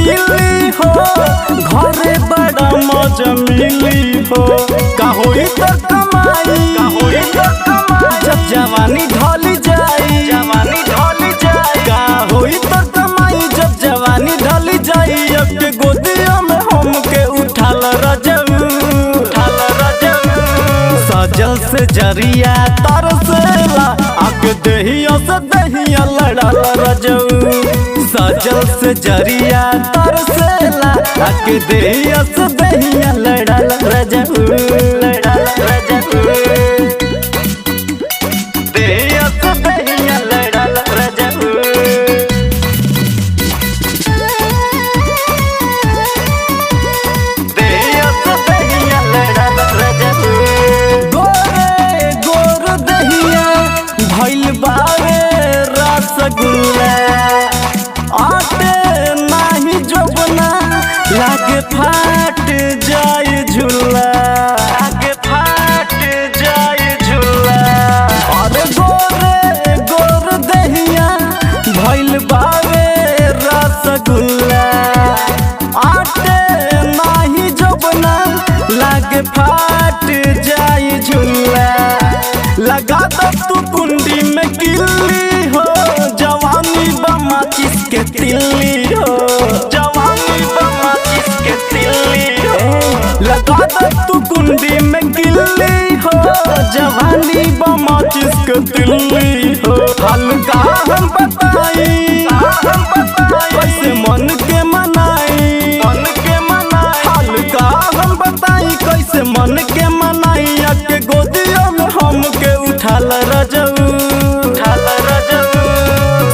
किली हो, घरे बड़ा मजा मिली हो। का होई तो कमाई, जब जवानी ढल जाई, का होई तो कमाई जब जवानी ढल जाई। अब के गोदिया में हमके उठाल रजऊ, सजल से जरिया तरसेला आके दहिया से दहिया लड़ल रजऊ। सजल से जरिया तरसेला आके दहिया से दहिया लड़ल रजऊ, दहिया से दहिया लड़ल रजऊ। भइल बावे रसगुल्ला, आटे नाही जोबना लागे फाट जाए झूला, अरे गोरे गोर दहिया भइल बावे रसगुल्ला, आटे नाही जोबना लागे फाट जाए झूला। लगा दो तू कुंडी में किल्ली हो, जवानी बमाचिस के तिल्ली हो, लगा दो तू कुंडी में किल्ली हो, जवानी बमाचिस के तिल्ली हो। हल्का हम बताई कैसे मन के मनाई, हल्का हम बताई कैसे मन के मनाई। के गोदिया में हमके उठाल रजऊ,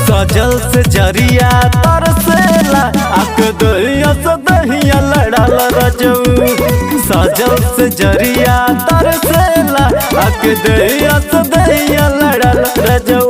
सजल से जरिया तरसेला आके दहिया से दहिया लड़ल रजऊ। सजल से जरिया तरसेला आके दहिया से दहिया लड़ल रजऊ,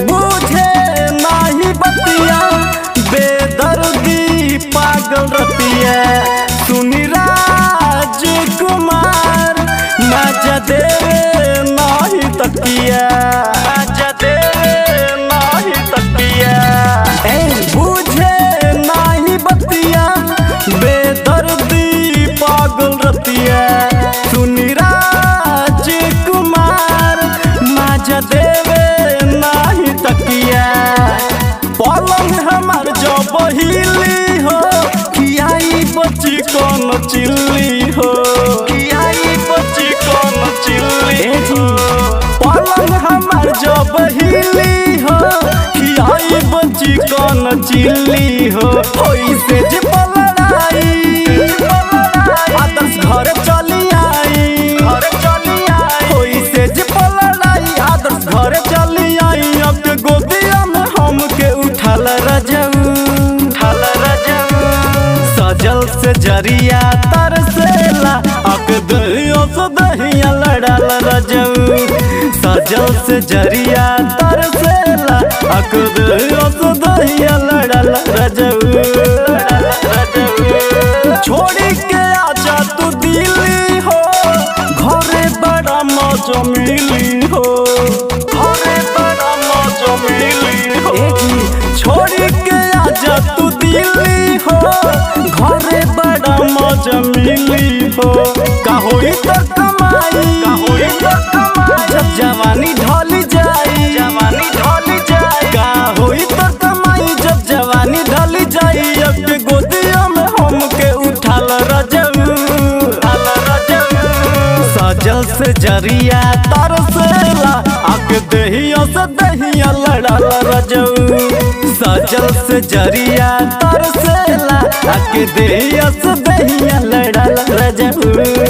बुझे नाही बतिया बेदर्दी पागल रतिया। सुनी राजकुमार मजा देवे नाही तकिया, बुझे नाही बतिया बेदर्दी पागल रतिया। सुनी राजकुमार मजा देवे पलंग हमार जो बहिली हो, खियाई बच्ची कौन चिल्ली हो, पलंग हमार जो बहिली हो, खियाई बच्ची कौन चिल्ली हो। होइसे जे पलड़ाई आदर्श घर चली आई, होइसे जे पलड़ाई आदर्श घर चली आई। अब के गोदिया में हमके उठाल रजऊ, सजल से जरिया तरसेला आके दहिया से दहिया लड़ल रजऊ। सजल से जरिया तरसेला आके दहिया से दहिया लड़ल रजऊ। छोड़ी के आजा तू दिल्ली हो, घरे बड़ा मजा मिली हो, छोड़ी के आजा तू दिल्ली हो, घरे बड़ा मजा मिली हो। का होई तो कमाई, जब जवानी ढल जाई, का होई तो कमाई जब जवानी ढल जाई। अब के गोदिया में हमके उठाल रजऊ, सजल से जरिया तरसेला आके दहिया से दहिया लड़ल रजऊ। सजल से जरिया तरसेला आके दहिया से दहिया लड़ल रजऊ।